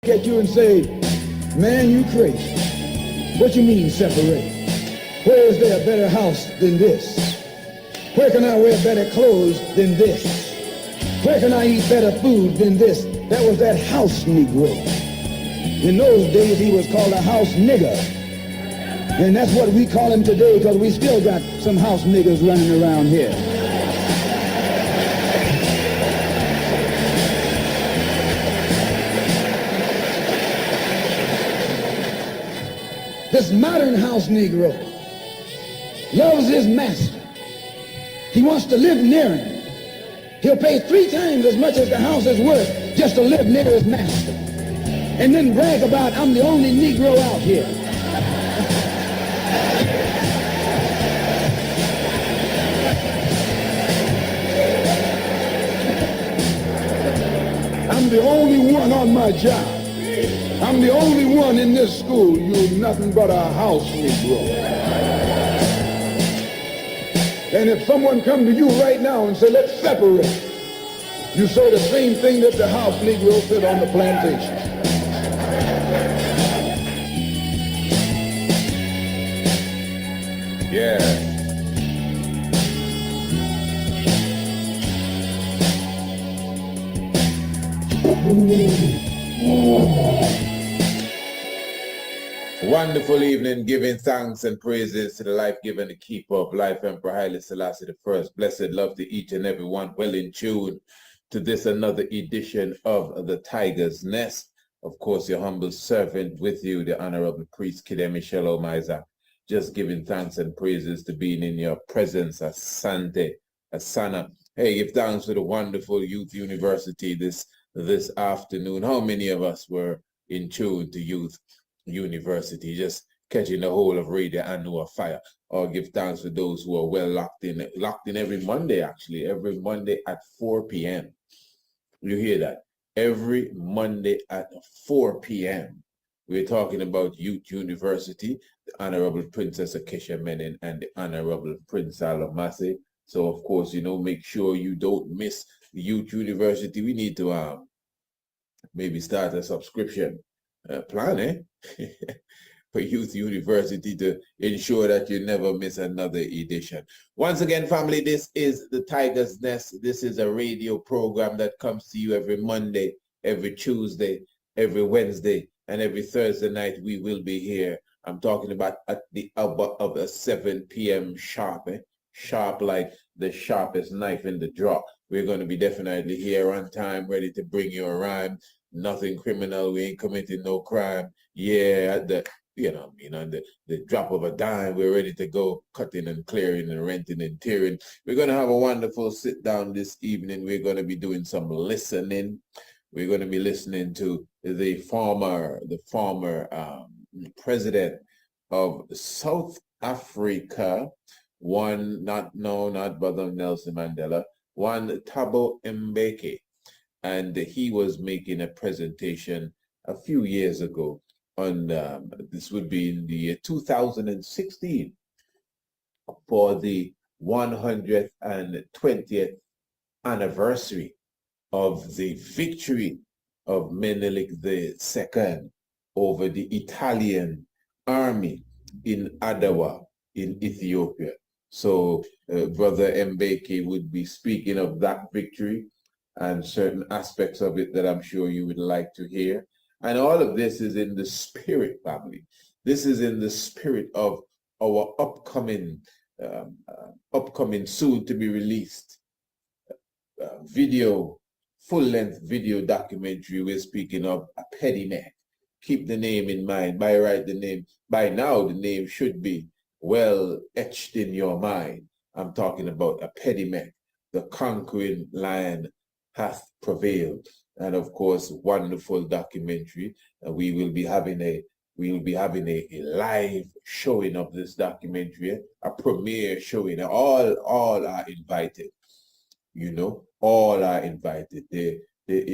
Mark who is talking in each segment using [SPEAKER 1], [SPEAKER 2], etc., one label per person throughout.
[SPEAKER 1] at you and say, man, you crazy. What you mean separate? Where is there a better house than this? Where can I wear better clothes than this? Where can I eat better food than this? That was that house Negro. In those days, he was called a house nigger. And that's what we call him today, because we still got some house niggers running around here. This modern house Negro loves his master. He wants to live near him. He'll pay 3 times as much as the house is worth just to live near his master. And then brag about, I'm the only Negro out here. I'm the only one on my job. I'm the only one in this school. You're nothing but a house Negro. And if someone come to you right now and say, let's separate, you say the same thing that the house Negro said on the plantation. Yeah.
[SPEAKER 2] Wonderful evening, giving thanks and praises to the life-given, the keeper of life, Emperor Haile Selassie I. Blessed love to each and every one, well in tune to this another edition of the Tiger's Nest. Of course, your humble servant with you, the Honorable Priest Kidemi Shalom Isaac, just giving thanks and praises to being in your presence, Asante, Asana. Hey, give thanks to the wonderful Youth University this afternoon. How many of us were in tune to Youth University, just catching the whole of Radio Adwa fire? Or give thanks to those who are well locked in every Monday, actually, every Monday at 4 p.m. You hear that? Every Monday at 4 p.m. We're talking about Youth University, the Honorable Princess Akeisha Menin and the Honorable Prince Alamasi. So, of course, make sure you don't miss the Youth University. We need to maybe start a subscription plan, for Youth University to ensure that you never miss another edition. Once again, family, this is the Tiger's Nest. This is a radio program that comes to you every Monday, every Tuesday, every Wednesday, and every Thursday night. We will be here. I'm talking about at the hour of 7 p.m. sharp, sharp like the sharpest knife in the drawer. We're going to be definitely here on time, ready to bring you a rhyme. Nothing criminal. We ain't committing no crime. Yeah, at the the drop of a dime, we're ready to go cutting and clearing and renting and tearing. We're going to have a wonderful sit down this evening. We're going to be doing some listening. We're going to be listening to the former president of South Africa, not Brother Nelson Mandela, one Thabo Mbeki. And he was making a presentation a few years ago on, this would be in the year 2016, for the 120th anniversary of the victory of Menelik II over the Italian army in Adowa in Ethiopia. So Brother Mbeki would be speaking of that victory and certain aspects of it that I'm sure you would like to hear. And all of this is in the spirit, family. This is in the spirit of our upcoming soon to be released full-length video documentary. We're speaking of a petty neck. Keep the name in mind. By now the name should be well etched in your mind. I'm talking about a petty neck. The conquering lion hath prevailed. And of course, wonderful documentary. We will be having a live showing of this documentary, a premiere showing. All are invited. All are invited.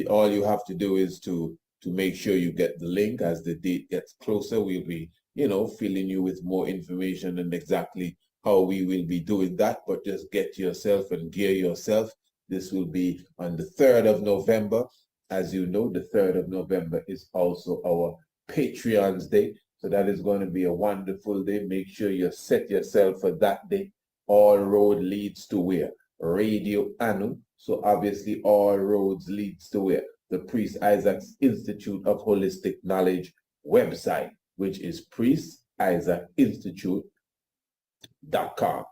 [SPEAKER 2] All you have to do is to make sure you get the link. As the date gets closer, we'll be, filling you with more information and exactly how we will be doing that. But just get yourself and gear yourself. This will be on the 3rd of November as you know, the 3rd of November is also our Patreon's Day. So that is going to be a wonderful day. Make sure you set yourself for that day. All road leads to where? Radio Anu. So obviously all roads leads to where? The Priest Isaac's Institute of Holistic Knowledge website, which is priestisaacinstitute.com.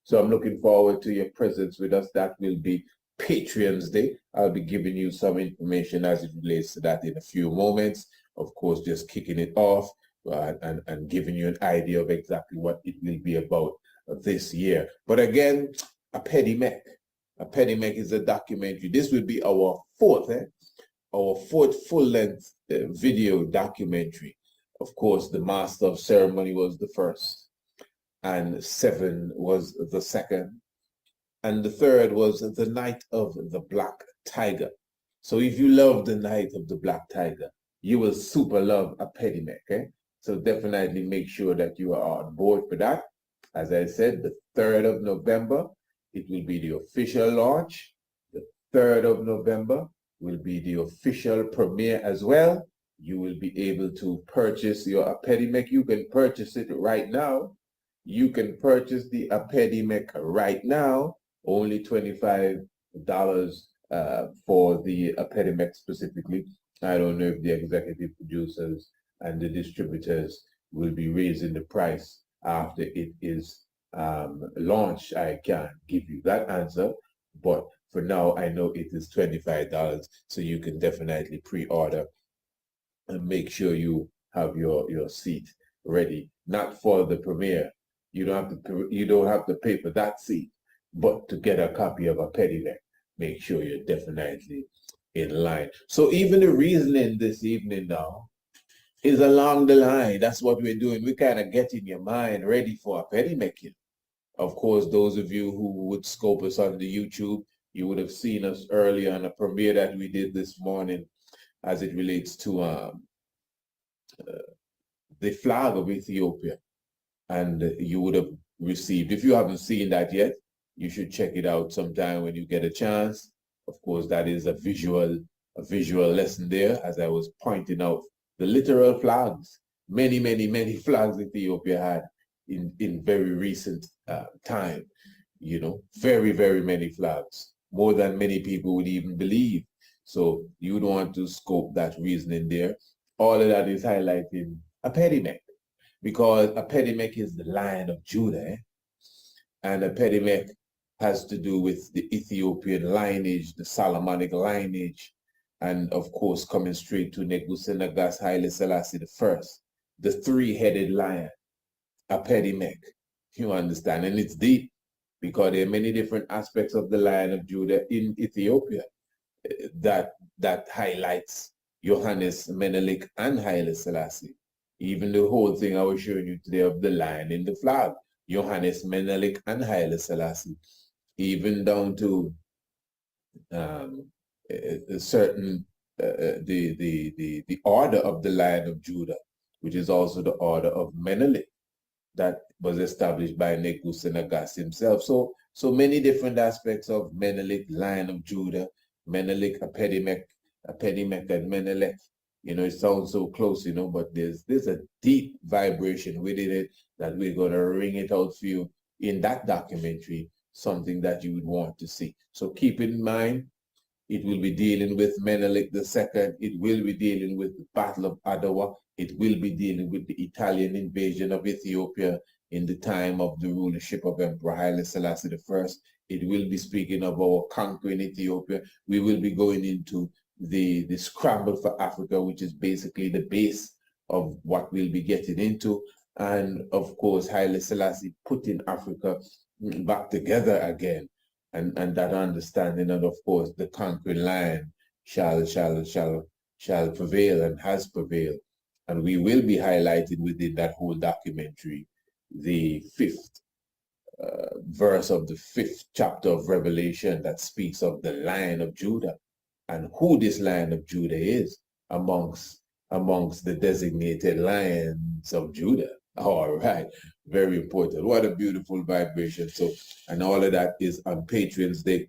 [SPEAKER 2] So I'm looking forward to your presence with us. That will be Patreon's Day. I'll be giving you some information as it relates to that in a few moments. Of course, just kicking it off and giving you an idea of exactly what it will be about this year. But again, a Petty Mech. A Petty Mech is a documentary. This will be our fourth full-length video documentary. Of course, the Master of Ceremony was the first, and 7 was the second, and the third was The Night of the Black Tiger. So if you love The Night of the Black Tiger, you will super love a Petty Mech, okay? So definitely make sure that you are on board for that. As I said, the 3rd of November, it will be the official launch. The 3rd of November will be the official premiere as well. You will be able to purchase your Petty Mech. You can purchase it right now. You can purchase the Petty Mech right now. Only $25 for the Petty Mech specifically. I don't know if the executive producers and the distributors will be raising the price after it is launched. I can't give you that answer, but for now, I know it is $25, so you can definitely pre-order and make sure you have your seat ready. Not for the premiere. You don't have to pay for that seat, but to get a copy of a Petty Mech, make sure you're definitely in line. So even the reasoning this evening now is along the line. That's what we're doing. We're kind of getting your mind ready for a Petty Mech. Of course, those of you who would scope us on the YouTube, you would have seen us earlier on a premiere that we did this morning as it relates to the flag of Ethiopia. And you would have received, if you haven't seen that yet, you should check it out sometime when you get a chance. Of course, that is a visual lesson there, as I was pointing out. The literal flags, many flags Ethiopia had in very recent time, you know, very many flags, more than many people would even believe. So you would want to scope that reasoning there. All of that is highlighting a Petty Mech, because a Petty Mech is the Lion of Judah, and a Petty Mech has to do with the Ethiopian lineage, the Solomonic lineage, and of course coming straight to Nebuchadnezzar Haile Selassie I, the three-headed lion, a Petty Mech. You understand? And it's deep, because there are many different aspects of the Lion of Judah in Ethiopia that highlights Johannes, Menelik, and Haile Selassie. Even the whole thing I was showing you today of the lion in the flag, Johannes, Menelik, and Haile Selassie, even down to a certain the order of the Lion of Judah, which is also the order of Menelik, that was established by Nebuchadnezzar himself. So many different aspects of Menelik, Lion of Judah, Menelik, a Petty Mech, and Menelik. You know, it sounds so close, you know, but there's a deep vibration within it that we're going to ring it out for you in that documentary, something that you would want to see. So keep in mind, it will be dealing with Menelik II. It will be dealing with the Battle of Adwa. It will be dealing with the Italian invasion of Ethiopia in the time of the rulership of Emperor Haile Selassie I. It will be speaking of our conquering Ethiopia. We will be going into the scramble for Africa, which is basically the base of what we'll be getting into. And of course, Haile Selassie putting Africa back together again. And that understanding, and of course, the conquering lion shall prevail and has prevailed. And we will be highlighting within that whole documentary the 5th verse of the 5th chapter of Revelation that speaks of the Lion of Judah, and who this Lion of Judah is amongst the designated lions of Judah. All right, very important. What a beautiful vibration. So, and all of that is on Patreon's Day.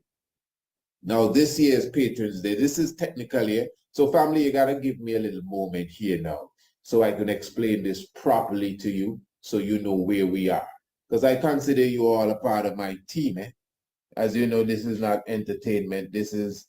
[SPEAKER 2] Now, this year's Patrons Day, this is technically, so family, you gotta give me a little moment here now so I can explain this properly to you so you know where we are. Because I consider you all a part of my team. As you know, this is not entertainment. This is,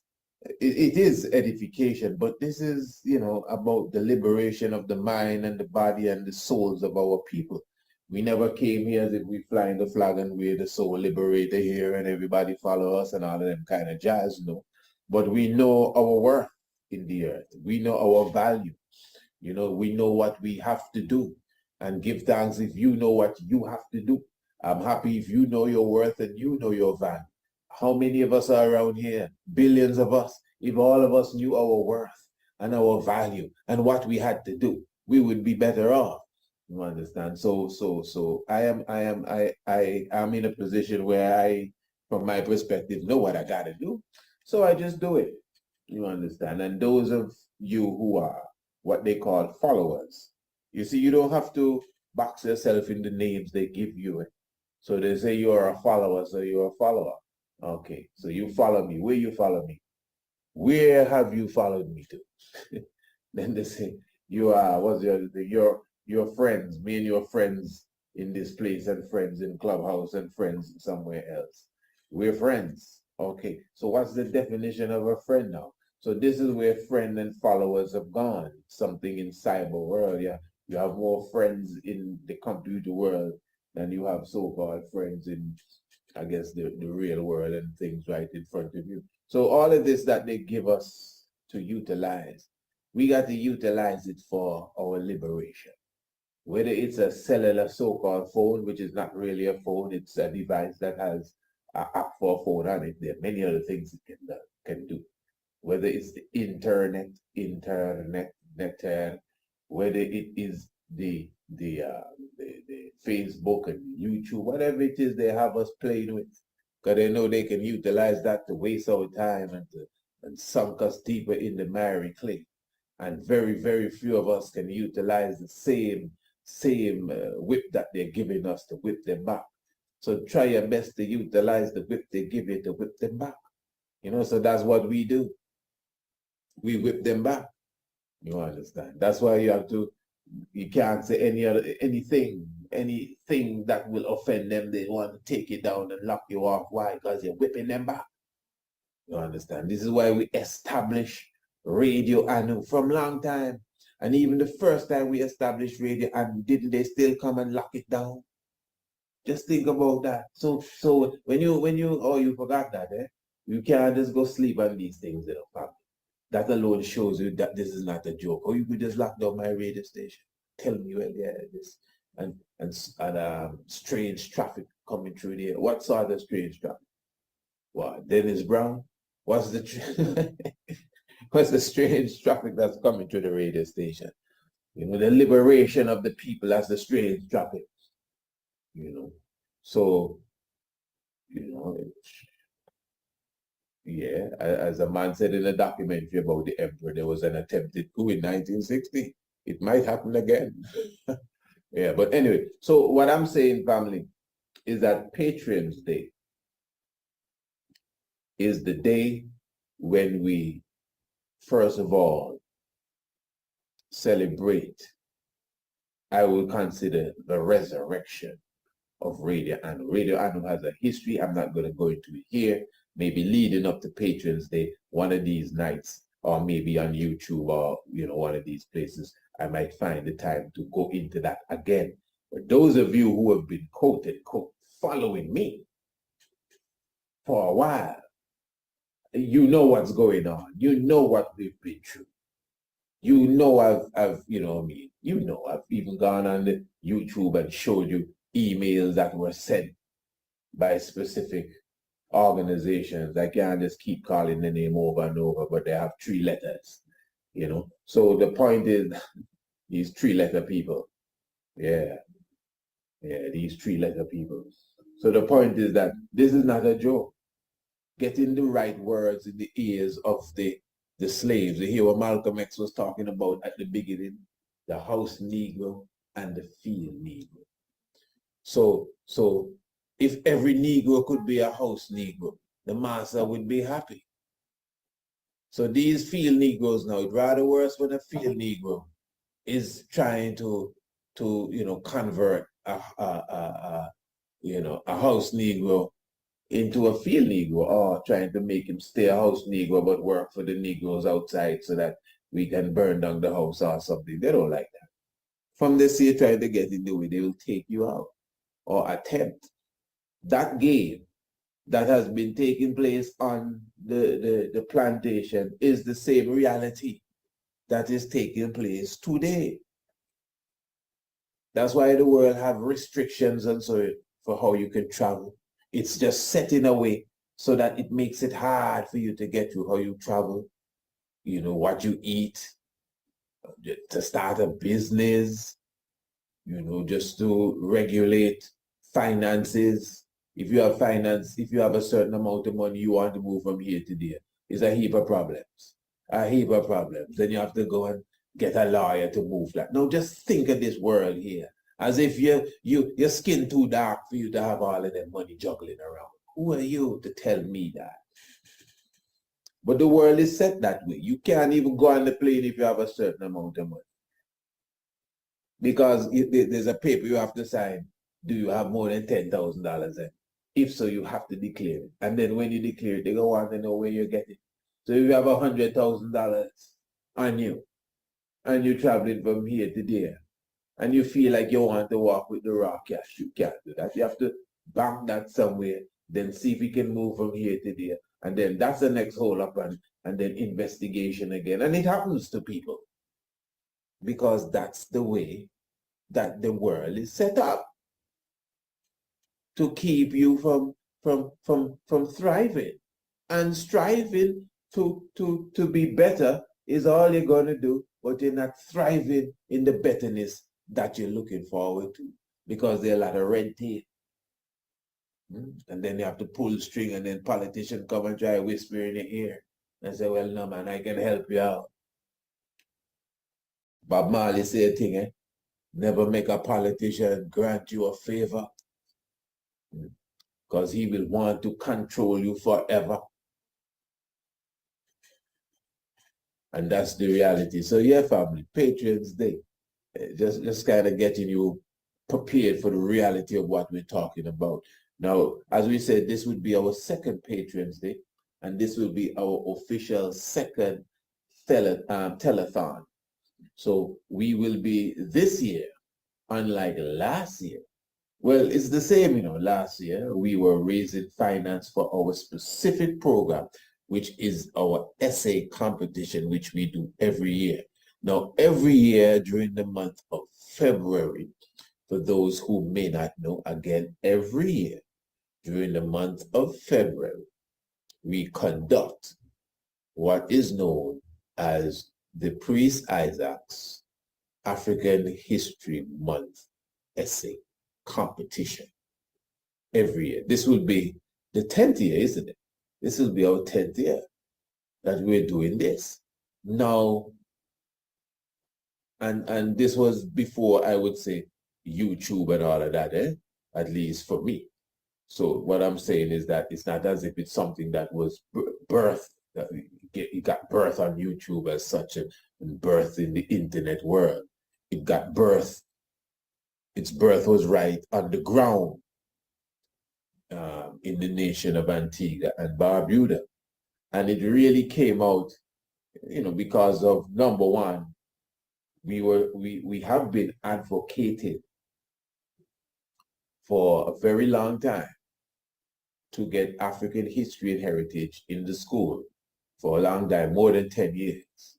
[SPEAKER 2] it is edification, but this is, about the liberation of the mind and the body and the souls of our people. We never came here as if we flying the flag and we're the soul liberator here and everybody follow us and all of them kind of jazz, no. But we know our worth in the earth. We know our value. We know what we have to do, and give thanks if you know what you have to do. I'm happy if you know your worth and you know your value. How many of us are around here? Billions of us. If all of us knew our worth and our value and what we had to do, we would be better off. You understand? So I am in a position where I, from my perspective, know what I gotta do. So I just do it. You understand? And those of you who are what they call followers, you see, you don't have to box yourself in the names they give you. So they say you are a follower, so you're a follower. Okay, so you follow me. Where you follow me? Where have you followed me to? Then they say you are what's your friends, me and your friends in this place and friends in Clubhouse and friends somewhere else. We're friends. Okay, so what's the definition of a friend now? So this is where friend and followers have gone. Something in cyber world, yeah. You have more friends in the computer world than you have so-called friends in, I guess, the real world and things right in front of you. So all of this that they give us to utilize, we got to utilize it for our liberation. Whether it's a cellular so-called phone, which is not really a phone, it's a device that has an app for a phone on it. There are many other things it can do. Whether it's the internet, whether it is the Facebook and YouTube, whatever it is they have us playing with, because they know they can utilize that to waste our time and sunk us deeper in the miry clay. And very, very few of us can utilize the same whip that they're giving us to whip them back. So try your best to utilize the whip they give you to whip them back. So that's what we do. We whip them back. You understand? That's why you can't say anything that will offend them. They want to take you down and lock you off. Why? Because you're whipping them back. You understand? This is why we establish Radio Anu from long time. And even the first time we established Radio Anu, didn't they still come and lock it down? Just think about that. So when you forgot that, you can't just go sleep on these things, family. That alone shows you that this is not a joke. Or you could just lock down my radio station. Tell me when there is and strange traffic coming through there. What sort of strange traffic? What, Dennis Brown? What's the what's the strange traffic that's coming through the radio station? The liberation of the people, that's the strange traffic. So, yeah, as a man said in a documentary about the emperor, there was an attempted coup in 1960. It might happen again. Yeah, but anyway, so what I'm saying, family, is that Patrons Day is the day when we, first of all, celebrate, I will consider the resurrection of Radio Anu. Radio Anu has a history. I'm not going to go into it here. Maybe leading up to Patrons Day, one of these nights, or maybe on YouTube or, one of these places, I might find the time to go into that again. But those of you who have been quote unquote following me for a while, you know what's going on. You know what we've been through. You know I've I've even gone on the YouTube and showed you emails that were sent by specific organizations. I can't just keep calling the name over and over, but they have 3 letters, So the point is, these 3-letter people. Yeah, these 3-letter people. So the point is that this is not a joke. Getting the right words in the ears of the slaves. You hear what Malcolm X was talking about at the beginning, the house Negro and the field Negro. So if every Negro could be a house Negro, the master would be happy. So these field Negroes now, it's rather worse when a field Negro is trying to convert a house Negro into a field Negro, or trying to make him stay a house Negro but work for the Negroes outside so that we can burn down the house or something. They don't like that. From the sea trying to get in the way, they will take you out or attempt. That game that has been taking place on the plantation is the same reality that is taking place today. That's why the world have restrictions and so for how you can travel. It's just set in a way so that it makes it hard for you to get to how you travel, what you eat, to start a business, just to regulate finances. If you have finance, if you have a certain amount of money, you want to move from here to there, it's a heap of problems. A heap of problems. Then you have to go and get a lawyer to move that. Now just think of this world here, as if your skin too dark for you to have all of that money juggling around. Who are you to tell me that? But the world is set that way. You can't even go on the plane if you have a certain amount of money. Because there's a paper you have to sign. Do you have more than $10,000 in? If so, you have to declare it. And then when you declare it, they go want to know where you're getting. So if you have $100,000 on you, and you're traveling from here to there, and you feel like you want to walk with the raw cash, you can't do that. You have to bank that somewhere, then see if you can move from here to there. And then that's the next hold up, and then investigation again. And it happens to people because that's the way that the world is set up to keep you from thriving. And striving to be better is all you're going to do, but you're not thriving in the betterness that you're looking forward to, because there's a lot of red tape. And then you have to pull string, and then politicians come and try to whisper in your ear and say, well, no, man, I can help you out. Bob Marley say a thing, never make a politician grant you a favor, because he will want to control you forever. And that's the reality. So yeah, family, Patriots Day, just kind of getting you prepared for the reality of what we're talking about. Now, as we said, this would be our second Patriots Day, and this will be our official second telethon. So we will be this year, unlike last year. Well, it's the same, last year we were raising finance for our specific program, which is our essay competition, which we do every year. Now, every year during the month of February, for those who may not know, again, every year during the month of February, we conduct what is known as the Priest Isaac's African History Month essay competition every year. This will be the 10th year, isn't it? This will be our 10th year that we're doing this. Now, and this was before, I would say, YouTube and all of that, at least for me. So what I'm saying is that it's not as if it's something that was birthed, that it got birth on YouTube as such, and birth in the internet world. It got birth. Its birth was right on the ground in the nation of Antigua and Barbuda. And it really came out, because of, number one, we have been advocating for a very long time to get African history and heritage in the school for a long time, more than 10 years.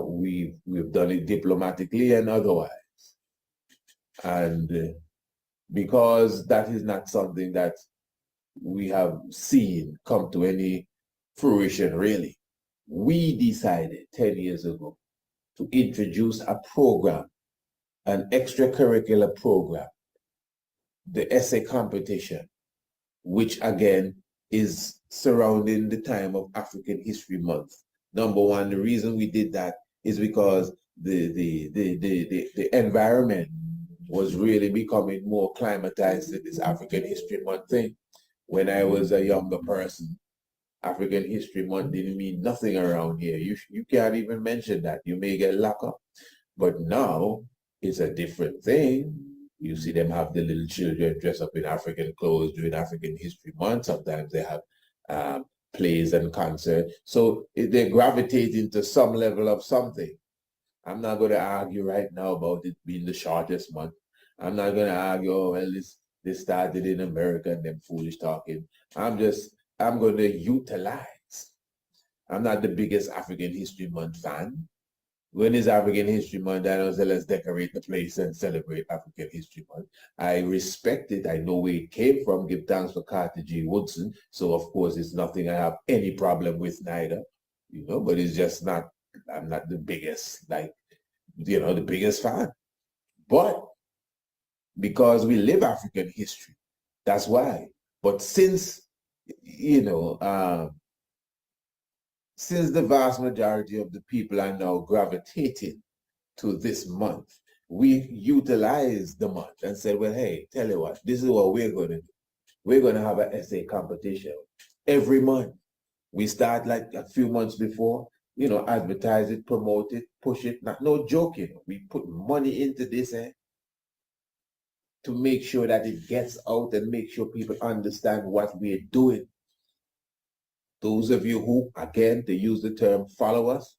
[SPEAKER 2] We've done it diplomatically and otherwise. And because that is not something that we have seen come to any fruition, really, we decided 10 years ago to introduce a program, an extracurricular program, the essay competition, which again is surrounding the time of African History Month. Number one, the reason we did that is because the environment was really becoming more climatized to this African History Month thing. When I was a younger person, African History Month didn't mean nothing around here. You can't even mention that. You may get locked up. But now it's a different thing. You see them have the little children dress up in African clothes during African History Month. Sometimes they have plays and concerts. So they gravitate into some level of something. I'm not going to argue right now about it being the shortest month. I'm not going to argue, oh, well, this started in America and them foolish talking. I'm going to utilize. I'm not the biggest African History Month fan. When is African History Month, I don't say let's decorate the place and celebrate African History Month. I respect it. I know where it came from. Give thanks for Carter G. Woodson. So, of course, it's nothing I have any problem with neither. But it's just not, I'm not the biggest, the biggest fan. But because we live African history, that's why. But since the vast majority of the people are now gravitating to this month, we utilize the month and said, well, hey, tell you what, this is what we're going to do. We're going to have an essay competition every month. We start like a few months before, advertise it, promote it, push it. No joking. We put money into this to make sure that it gets out and make sure people understand what we're doing. Those of you who, again, to use the term, follow us,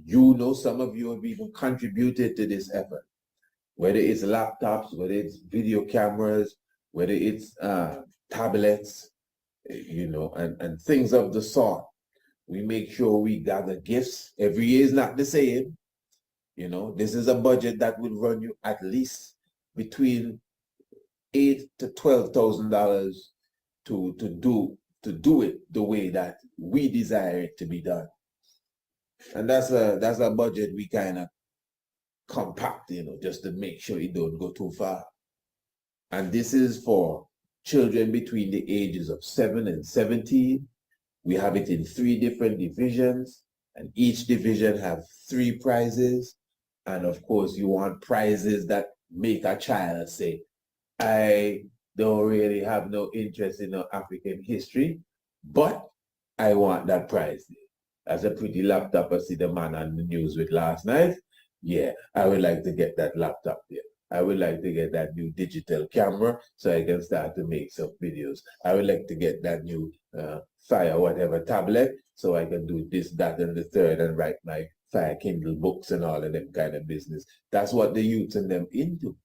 [SPEAKER 2] some of you have even contributed to this effort. Whether it's laptops, whether it's video cameras, whether it's tablets, and things of the sort. We make sure we gather gifts. Every year is not the same. This is a budget that would run you at least between $8,000 to $12,000 to do it the way that we desire it to be done. And that's a budget we kind of compact, just to make sure it don't go too far. And this is for children between the ages of 7 and 17. We have it in 3 different divisions, and each division have 3 prizes. And of course, you want prizes that make a child say, I don't really have no interest in African history, but I want that prize. That's a pretty laptop I see the man on the news with last night. Yeah, I would like to get that laptop there. I would like to get that new digital camera so I can start to make some videos. I would like to get that new Fire whatever tablet so I can do this, that, and the third and write my Fire Kindle books and all of them kind of business. That's what the youth and them into.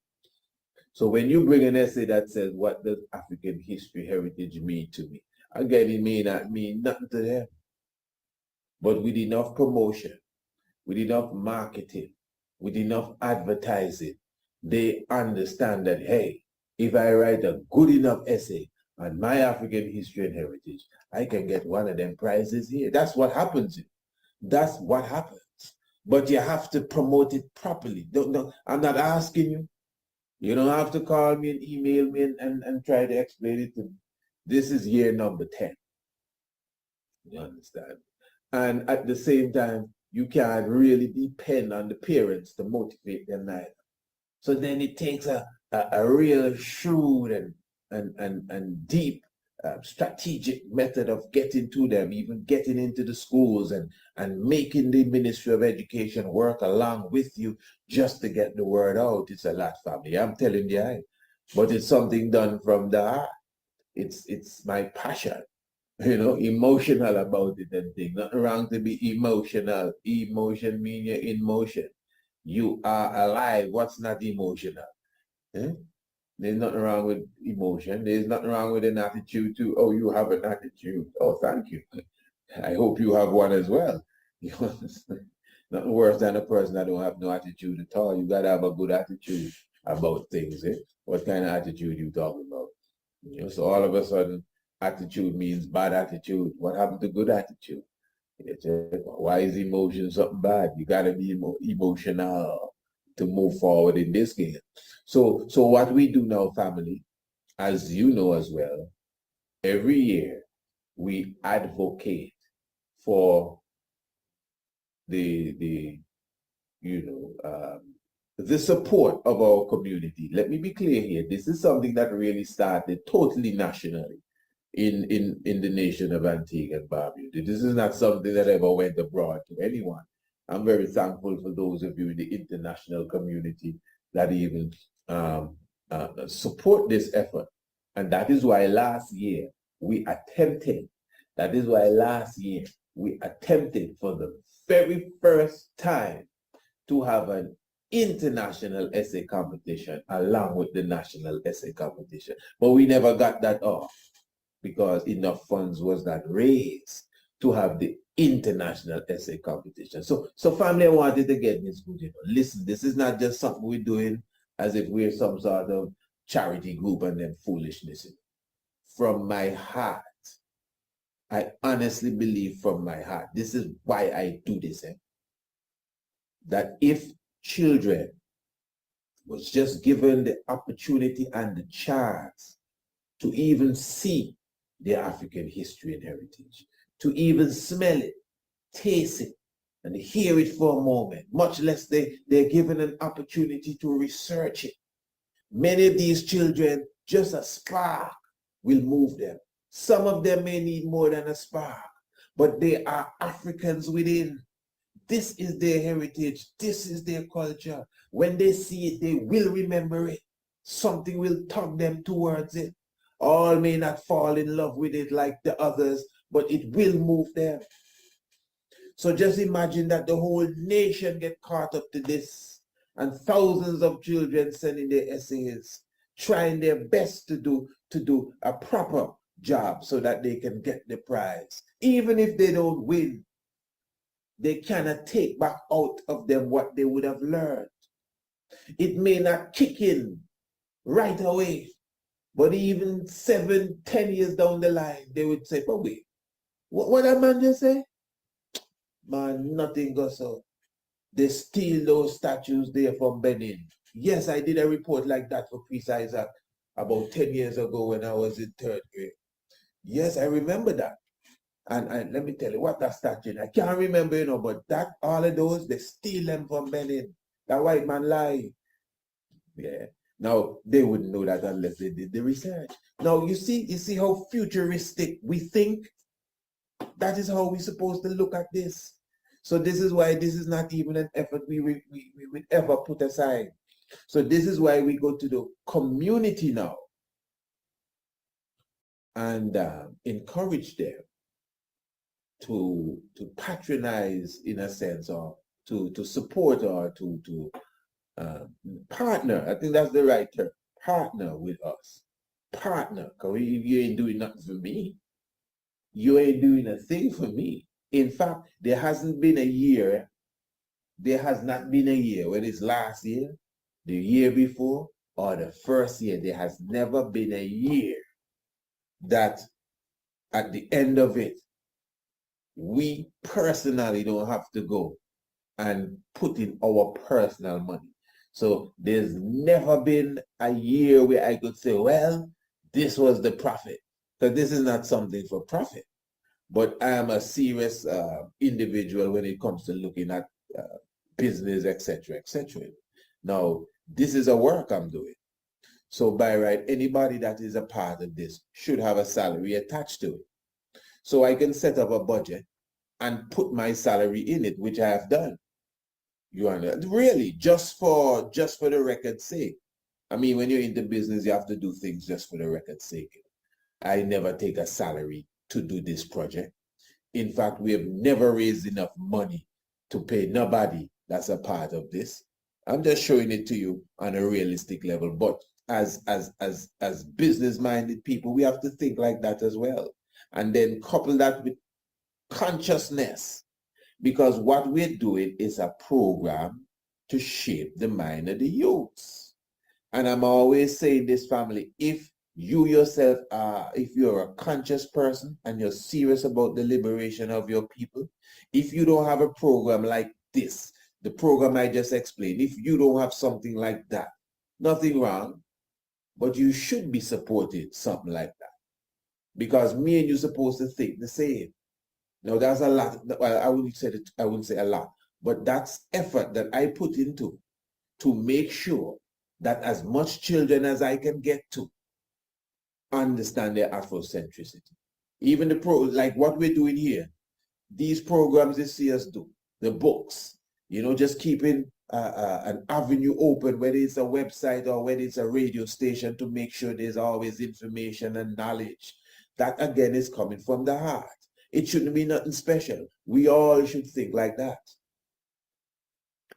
[SPEAKER 2] So when you bring an essay that says, what does African history heritage mean to me? Again, it may not mean nothing to them. But with enough promotion, with enough marketing, with enough advertising, they understand that, hey, if I write a good enough essay on my African history and heritage, I can get one of them prizes here. That's what happens. That's what happens. But you have to promote it properly. I'm not asking you. You don't have to call me and email me and try to explain it to me. This is year number 10. You understand? And at the same time, you can't really depend on the parents to motivate them either. So then it takes a real shrewd and deep strategic method of getting to them, even getting into the schools and making the Ministry of Education work along with you just to get the word out. It's a lot, family. I'm telling you, but it's something done from the heart. It's my passion. Emotional about it and things. Nothing wrong to be emotional. Emotion means you're in motion. You are alive. What's not emotional? Eh? There's nothing wrong with emotion. There's nothing wrong with an attitude too. Oh, you have an attitude. Oh, thank you. I hope you have one as well. Nothing worse than a person that don't have no attitude at all. You gotta have a good attitude about things. What kind of attitude you talking about? So all of a sudden, attitude means bad attitude. What happened to good attitude? Why is emotion something bad? You gotta be emotional to move forward in this game. So what we do now, family, as you know as well, every year we advocate for the support of our community. Let me be clear here. This is something that really started totally nationally. in the nation of Antigua and Barbuda. This is not something that ever went abroad to anyone. I'm very thankful for those of you in the international community that even support this effort. And that is why last year we attempted, for the very first time to have an international essay competition along with the national essay competition. But we never got that off because enough funds was not raised to have the international essay competition. So family, I wanted to get this good. Listen, this is not just something we're doing as if we're some sort of charity group and then foolishness. From my heart, I honestly believe from my heart, this is why I do this, that if children was just given the opportunity and the chance to even see their African history and heritage, to even smell it, taste it, and hear it for a moment, much less they're given an opportunity to research it. Many of these children, just a spark will move them. Some of them may need more than a spark, but they are Africans within. This is their heritage. This is their culture. When they see it, they will remember it. Something will tug them towards it. All may not fall in love with it like the others, but it will move them. So just imagine that the whole nation get caught up to this, and thousands of children sending their essays, trying their best to do a proper job so that they can get the prize. Even if they don't win, they cannot take back out of them what they would have learned. It may not kick in right away, but even 7, 10 years down the line, they would say, but wait, what that man just say? Man, nothing goes so. They steal those statues there from Benin. Yes, I did a report like that for Priest Isaac about 10 years ago when I was in 3rd grade. Yes, I remember that. And let me tell you what that statue, I can't remember, but that all of those, they steal them from Benin. That white man lie. Yeah. Now, they wouldn't know that unless they did the research. Now, you see how futuristic we think? That is how we're supposed to look at this. So this is why this is not even an effort we would ever put aside. So this is why we go to the community now and encourage them to patronize, in a sense, or to support, or to partner. I think that's the right term. Partner with us. Partner, because you ain't doing nothing for me. You ain't doing a thing for me. In fact, there has not been a year, whether it's last year, the year before, or the first year, there has never been a year that at the end of it, we personally don't have to go and put in our personal money. So there's never been a year where I could say, well, this was the profit. Because this is not something for profit. But I am a serious individual when it comes to looking at business, etc., etc. Now, this is a work I'm doing. So by right, anybody that is a part of this should have a salary attached to it. So I can set up a budget and put my salary in it, which I have done. You understand? Really, just for the record's sake. I mean, when you're into business, you have to do things just for the record's sake. I never take a salary to do this project. In fact, we have never raised enough money to pay nobody that's a part of this. I'm just showing it to you on a realistic level. But as business-minded people, we have to think like that as well. And then couple that with consciousness. Because what we're doing is a program to shape the mind of the youths. And I'm always saying this, family, if you yourself are, if you're a conscious person and you're serious about the liberation of your people, if you don't have a program like this, the program I just explained, if you don't have something like that, nothing wrong, but you should be supporting something like that. Because me and you're supposed to think the same. Now that's a lot. Well, I wouldn't say a lot, but that's effort that I put into to make sure that as much children as I can get to understand their Afrocentricity. Even like what we're doing here, these programs they see us do, the books, just keeping an avenue open, whether it's a website or whether it's a radio station, to make sure there's always information and knowledge. That again is coming from the heart. It shouldn't be nothing special. We all should think like that.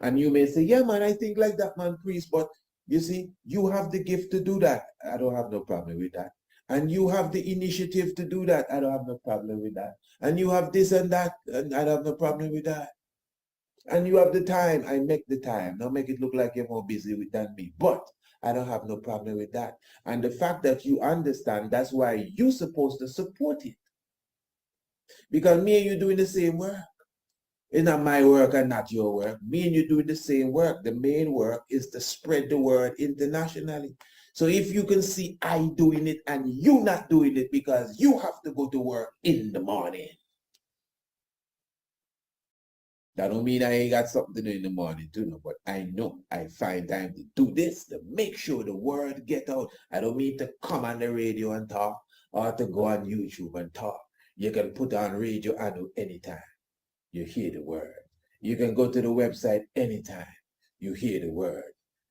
[SPEAKER 2] And you may say, yeah, man, I think like that, man, priest, but you see, you have the gift to do that. I don't have no problem with that. And you have the initiative to do that. I don't have no problem with that. And you have this and that, and I don't have no problem with that. And you have the time. I make the time. Don't make it look like you're more busy than me. But I don't have no problem with that. And the fact that you understand, that's why you're supposed to support it. Because me and you doing the same work. It's not my work and not your work. Me and you doing the same work. The main work is to spread the word internationally. So if you can see I doing it and you not doing it because you have to go to work in the morning, that don't mean I ain't got something to do in the morning too, no, but I know I find time to do this, to make sure the word get out. I don't mean to come on the radio and talk or to go on YouTube and talk. You can put on radio and anytime you hear the word. You can go to the website anytime you hear the word.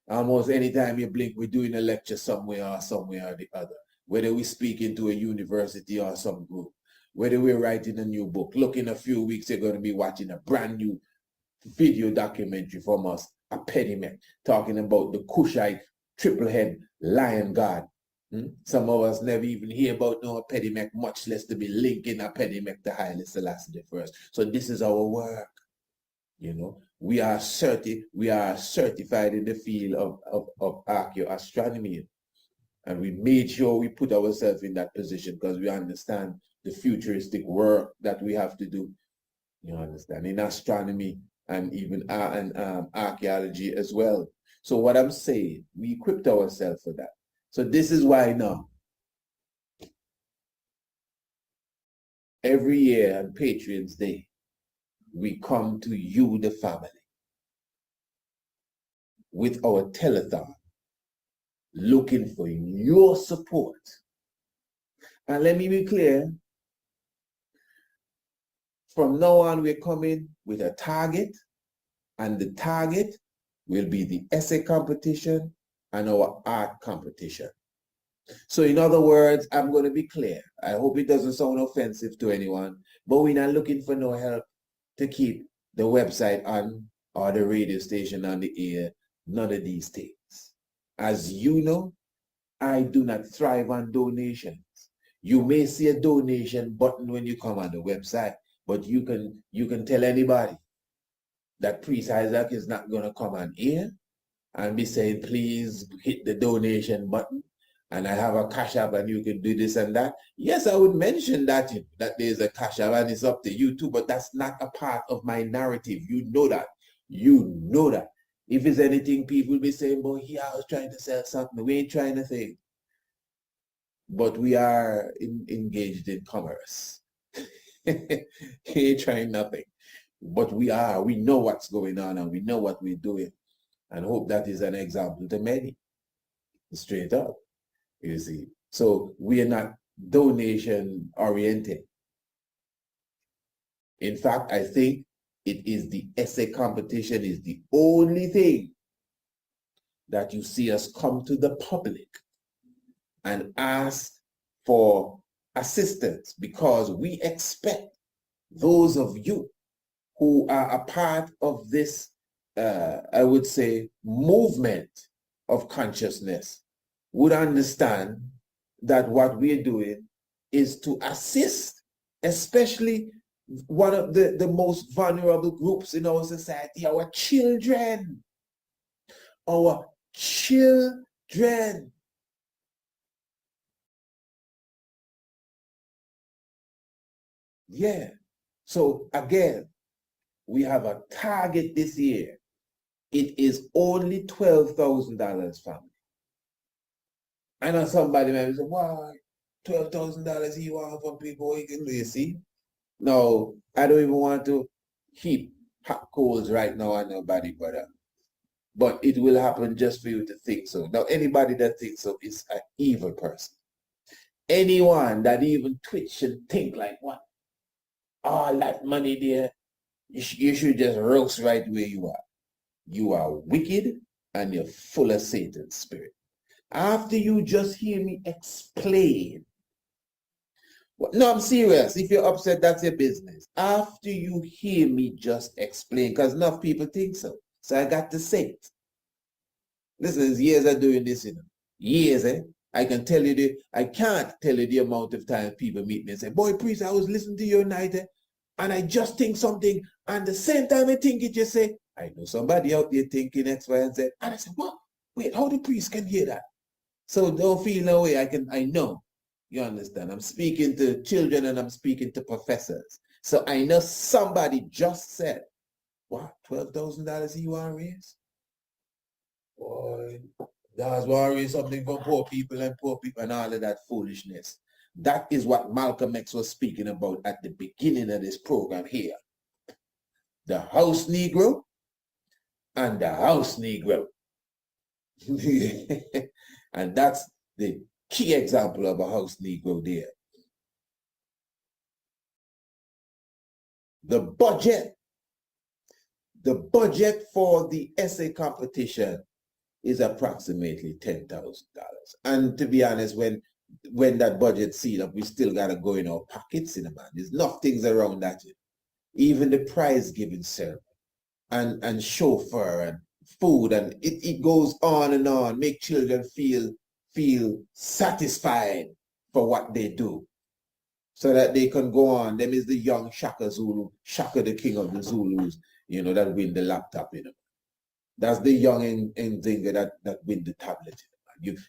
[SPEAKER 2] Almost anytime you blink, we're doing a lecture somewhere or the other, whether we speak into a university or some group, whether we're writing a new book. Look, in a few weeks, you're going to be watching a brand new video documentary from us, a Pedimek, talking about the Cushite triple-head lion god. Some of us never even hear about no Pedimek, much less to be linking a Pedimek to Haile Selassie the First. So this is our work. We are certified in the field of archaeoastronomy. And we made sure we put ourselves in that position because we understand the futuristic work that we have to do. You understand? In astronomy and even archaeology as well. So what I'm saying, we equipped ourselves for that. So this is why now, every year on Patriots Day, we come to you, the family, with our telethon, looking for your support. And let me be clear, from now on, we're coming with a target, and the target will be the essay competition and our art competition. So in other words, I'm going to be clear. I hope it doesn't sound offensive to anyone, but we're not looking for no help to keep the website on or the radio station on the air. None of these things. As you know, I do not thrive on donations. You may see a donation button when you come on the website, but you can tell anybody that Priest Isaac is not going to come on air and be saying, please hit the donation button, and I have a CashApp and you can do this and that. Yes, I would mention that there's a CashApp and it's up to you too, but that's not a part of my narrative. You know that. You know that. If it's anything, people will be saying, boy, yeah, I was trying to sell something. We ain't trying to think. But we are engaged in commerce. We ain't trying nothing. But we know what's going on and we know what we're doing. And hope that is an example to many. Straight up, you see. So we are not donation oriented. In fact, I think it is the essay competition is the only thing that you see us come to the public and ask for assistance, because we expect those of you who are a part of this, I would say, movement of consciousness would understand that what we're doing is to assist, especially one of the most vulnerable groups in our society, our children. Our children. Yeah. So again, we have a target this year. It is only $12,000, family. I know somebody might say, why? $12,000 you want from people you can do, you see? No, I don't even want to heap hot coals right now on nobody, but it will happen just for you to think so. Now, anybody that thinks so is an evil person. anyone that even twitch and think like, what? All that money there, you should just roast right where you are. You are wicked and you're full of Satan's spirit. After you just hear me explain, no, I'm serious. If you're upset, that's your business. After you hear me just explain, because enough people think so. So I got to say it. Listen, it's years of doing this, Years, eh? I can't tell you the amount of times people meet me and say, boy, priest, I was listening to you tonight, and I just think something, and the same time I think it, just say, I know somebody out there thinking X, Y, and Z. And I said, what? Wait, how the priest can hear that? So don't feel no way. I know. You understand? I'm speaking to children and I'm speaking to professors. So I know somebody just said, what, $12,000 he want to raise? Boy, that's why I raise something for poor people and all of that foolishness. That is what Malcolm X was speaking about at the beginning of this program here. The house Negro and the house Negro. And that's the key example of a house Negro there. The budget for the essay competition is approximately $10,000. And to be honest, when that budget seed up, we still gotta go in our pockets, man. There's enough things around that. Even the prize giving ceremony and chauffeur and food, and it goes on and on. Make children feel satisfied for what they do, so that they can go on. Them is the young Shaka Zulu, Shaka the king of the Zulus, that win the laptop, That's the young Nzinga that win the tablet.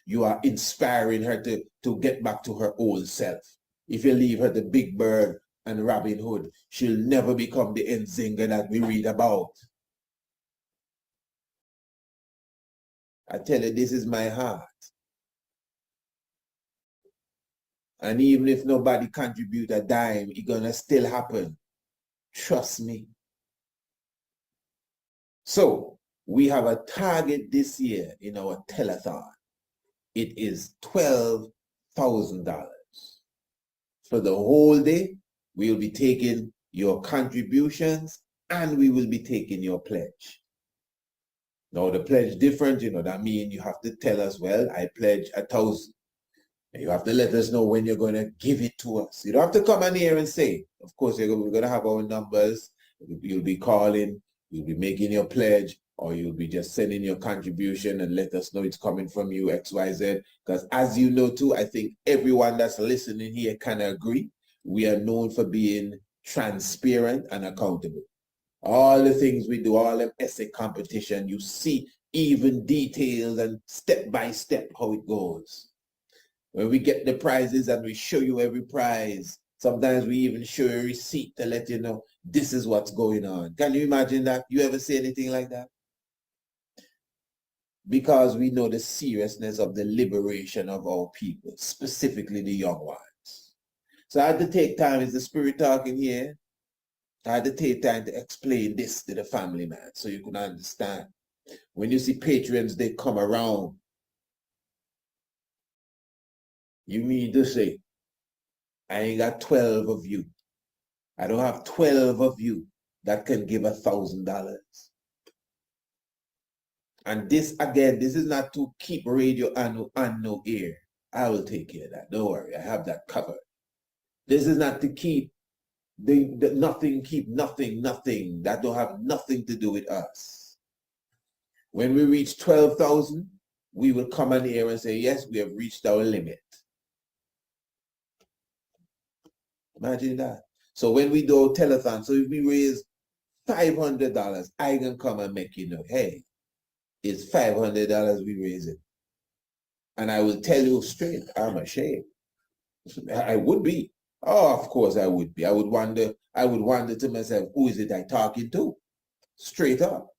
[SPEAKER 2] You are inspiring her to get back to her old self. If you leave her the Big Bird and Robin Hood, she'll never become the Nzinga that we read about. I tell you, this is my heart. And even if nobody contribute a dime, it's gonna still happen. Trust me. So we have a target this year in our telethon. It is $12,000. For the whole day, we will be taking your contributions and we will be taking your pledge. Now the pledge different, that means you have to tell us, well, I pledge 1,000. And you have to let us know when you're going to give it to us. You don't have to come on here and say, of course, we're going to have our numbers. You'll be calling, you'll be making your pledge, or you'll be just sending your contribution and let us know it's coming from you, XYZ. Because as you know too, I think everyone that's listening here can agree. We are known for being transparent and accountable. All the things we do, all them essay competition, you see even details and step by step how it goes. When we get the prizes and we show you every prize, sometimes we even show a receipt to let you know this is what's going on. Can you imagine that? You ever see anything like that? Because we know the seriousness of the liberation of our people, specifically the young ones. So I had to take time, is the spirit talking here? I had to take time to explain this to the family, man, so you can understand. When you see patrons, they come around. You mean to say, I ain't got 12 of you. I don't have 12 of you that can give $1,000. And this, again, this is not to keep radio on no air. I will take care of that. Don't worry, I have that covered. This is not to keep nothing. That don't have nothing to do with us. When we reach 12,000, we will come on here and say, yes, we have reached our limit. Imagine that. So when we do a telethon, so if we raise $500, I can come and make you know, hey, it's $500 we raise it. And I will tell you straight, I'm ashamed. I would be. Oh, of course I would be. I would wonder to myself, who is it I talking to? Straight up.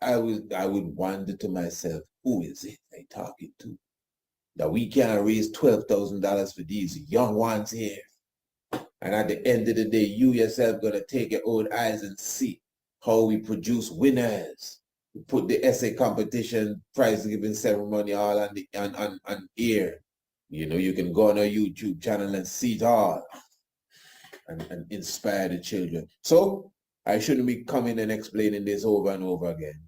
[SPEAKER 2] I would wonder to myself, who is it I talking to? That we can't raise $12,000 for these young ones here. And at the end of the day, you yourself gonna take your own eyes and see how we produce winners. We put the essay competition, prize giving ceremony all on air. You know, you can go on our YouTube channel and see it all and inspire the children. So I shouldn't be coming and explaining this over and over again.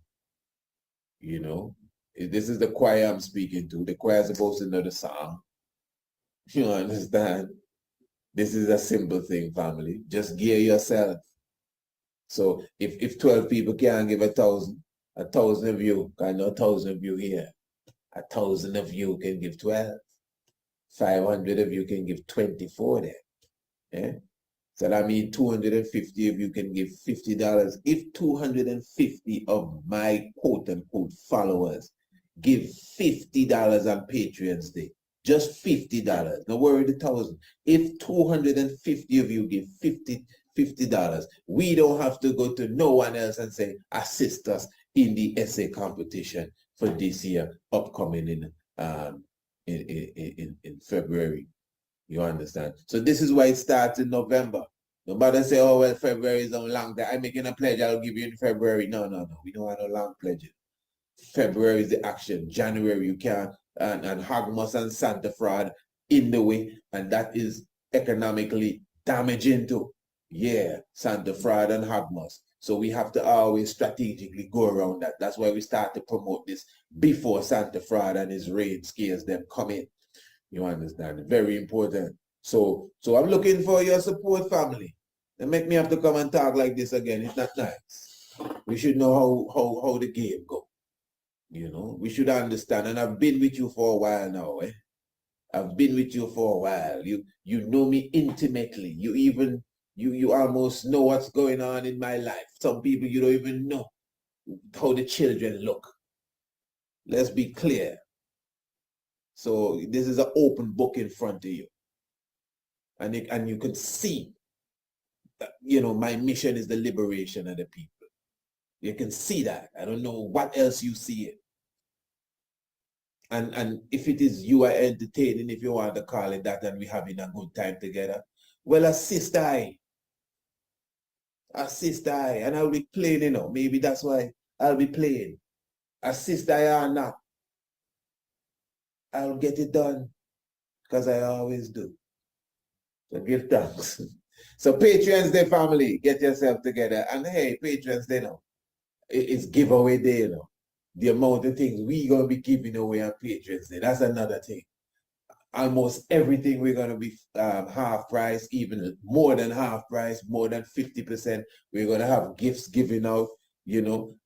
[SPEAKER 2] You know, this is the choir I'm speaking to. The choir is supposed to know the song. You understand? This is a simple thing, family. Just gear yourself. So if 12 people can't give 1,000, 1,000 of you, I know 1,000 of you here. 1,000 of you can give 12. 500 of you can give 24 then. Yeah? So that means 250 of you can give $50. If 250 of my quote-unquote followers give $50 on Patreon's Day, just $50, no worry the 1,000. If 250 of you give $50, we don't have to go to no one else and say, assist us in the essay competition for this year, upcoming in February. You understand? So this is why it starts in November. Nobody say, oh, well, February is a long time. I'm making a pledge, I'll give you in February. No. We don't have no long pledges. February is the action. January, you can't. And Hagmas and Santa Fraud in the way. And that is economically damaging too. Yeah, Santa Fraud and Hagmas. So we have to always strategically go around that. That's why we start to promote this before Santa Fraud and his raid scares them come in. You understand? Very important. So I'm looking for your support, family. Don't make me have to come and talk like this again. It's not nice. We should know how the game go. You know, we should understand. And I've been with you for a while now. I've been with you for a while. You know me intimately. You almost know what's going on in my life. Some people you don't even know how the children look. Let's be clear. So this is an open book in front of you. And you can see that, you know, my mission is the liberation of the people. You can see that. I don't know what else you see it. And if it is you are entertaining, if you want to call it that, and we're having a good time together, well, assist I. And I'll be playing, you know. Maybe that's why I'll be playing. Assist I or not. I'll get it done because I always do. So give thanks. So Patreon's Day, family, get yourself together. And hey, Patreon's Day now. It's giveaway day, you know. The amount of things we're going to be giving away on Patreon's Day. That's another thing. Almost everything we're going to be half price, even more than half price, more than 50%. We're going to have gifts given out, you know,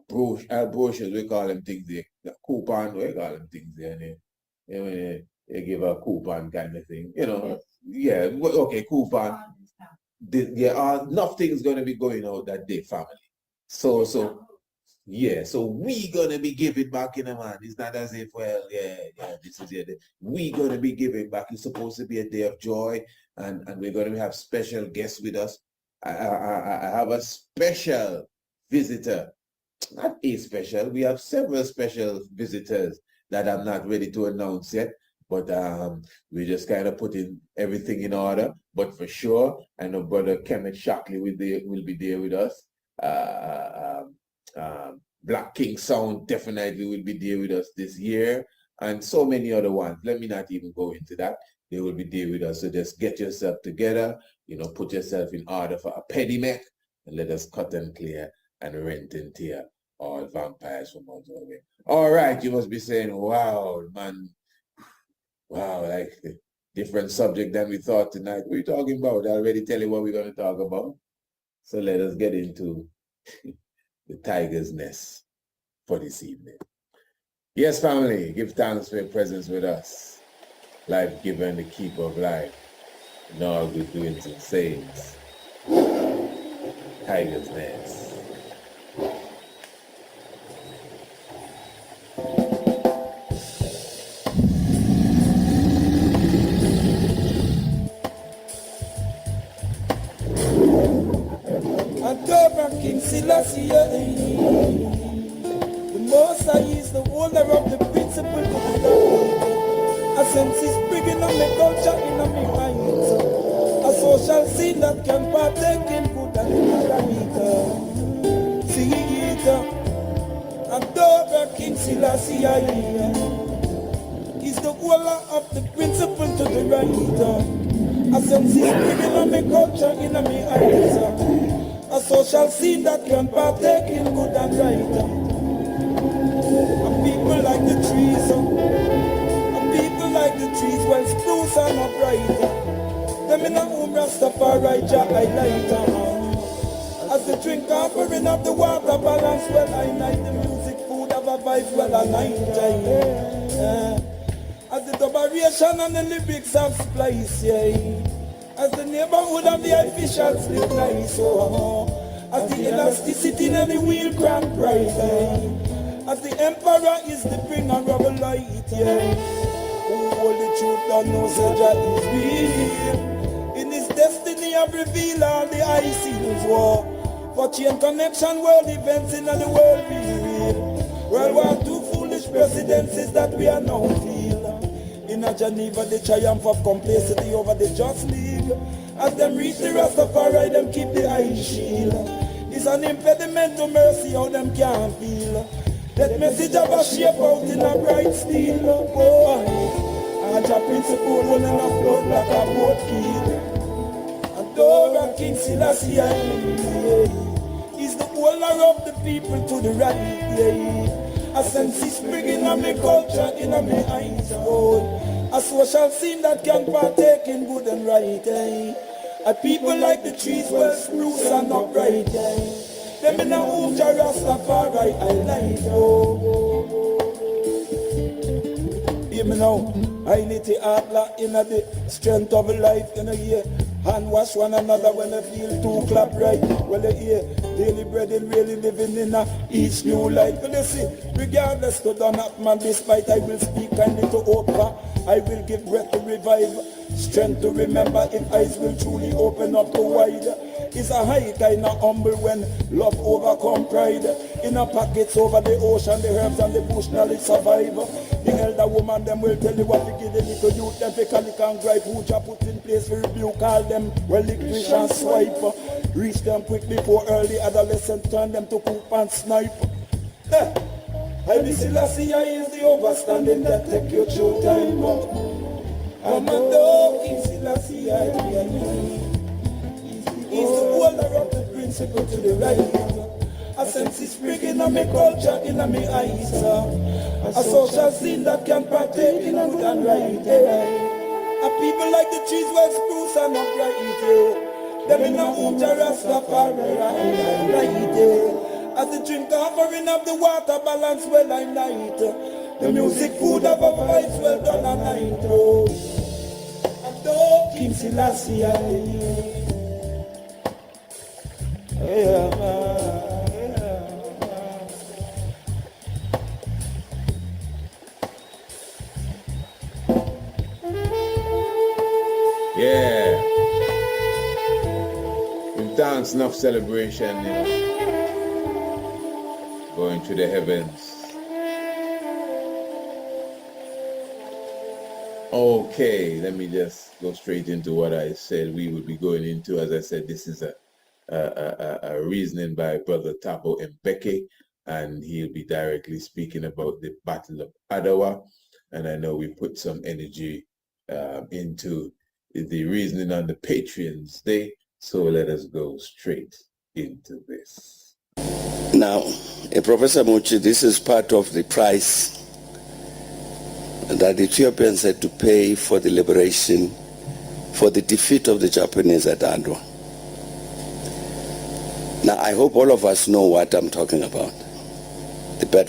[SPEAKER 2] brochures, we call them things there. Coupon, we call them things there. They give a coupon kind of thing, you know. Yes. Yeah, okay, coupon. There are enough things going to be going out that day, family. So yeah, so we gonna be giving back in a man. It's not as if, well, yeah, this is it. We gonna be giving back. It's supposed to be a day of joy, and we're gonna have special guests with us. I have a special visitor. Not a special. We have several special visitors that I'm not ready to announce yet. But we're just kind of putting everything in order. But for sure, I know Brother Kemet Shockley will be there with us. Black King Sound definitely will be there with us this year. And so many other ones. Let me not even go into that. They will be there with us. So just get yourself together, you know, put yourself in order for a pedimec, and let us cut and clear and rent and tear all vampires from out of the way. All right, you must be saying, wow, man. Wow, like different subject than we thought tonight. What are you talking about? I already tell you what we're going to talk about. So let us get into the tiger's nest for this evening. Yes, family, give thanks for your presence with us. Life giver and the keeper of life. And all good doings and sayings. Tiger's nest.
[SPEAKER 3] Adowa King Selassie, the Most High is the holder of the principle of the law. A sense is bringing on my culture in on my mind. A social scene that can partake in good and in see it. Adowa King Selassie, whole of the principle to the right. A sense is bringing on me culture in me eyes. A social scene that can partake in good and right. And people like the trees. And people like the trees, well, spruce and upright. Them in a home Rastafari, Jah highlight. As the drink offering of the water balance, well, I night the music, food have a vibe, well, I night. As the duration and the lyrics have splice, yeah. As the neighborhood of the officials live nice, oh. As the elasticity in the wheel crank bright, as the emperor is the bringer of a light, yeah. Oh, the truth don't know, so Jah is real. In his destiny, I've revealed all the eye seals war. For chain connection, world events in the world real. World War II foolish presidencies that we are now feel. In a Geneva, the triumph of complacency over the just league. As them reach the Rastafari, them keep the eye shield. It's an impediment to mercy, how them can't feel. That message of a shape out in a bright steel. Boy, and your principle running a float like a boat keel. Adowa King Selassie, he's the holder of the people to the right, yeah. A sense is bringing on me culture in a me eyes, oh. A social scene that can partake in good and right, eh. A people like the trees, well, spruce and upright, eh. Them in a home Jah Rastafari, I like, oh. Hear me now, I need to outlaw in the strength of life, in a year. Hand wash one another when I feel too clap right. Well, you hear, daily bread and really living in each new life. Well, you see, regardless to the not man, despite I will speak kindly to Oprah. I will give breath to revive, strength to remember if eyes will truly open up to wide. It's a high kind of humble when love overcome pride. In a pockets over the ocean, the herbs and the bush knowledge survive. The elder woman, them will tell you what to give the little youth. Them fake and gripe, who Jah put in place for rebuke all them. Well, licorice and swipe. Reach them quick before early adolescent, turn them to coop and snipe. I be Selassie, is the overstanding that take your true time up. I'm a dog, King Selassie, he's the holder of the principle to the right. A sense is bringing on me culture in me eyes. A social scene that can partake in good and right. A people like the trees, well, spruce and upright. Them in a home Jah Rastafari, right. As the drink offering of the water balance, well, I night. The music, food of a vibes, well done a night. Adwa King Selassie,
[SPEAKER 2] Yeah. With dance, enough celebration, you know. Going to the heavens. Okay, let me just go straight into what I said we would be going into. As I said, this is a reasoning by Brother Thabo Mbeki, and he'll be directly speaking about the Battle of Adowa. And I know we put some energy into the reasoning on the Patreon's Day, so let us go straight into this.
[SPEAKER 4] Now, Professor Muchi, this is part of the price that the Ethiopians had to pay for the liberation, for the defeat of the Japanese at Adwa. Now, I hope all of us know what I'm talking about. The battle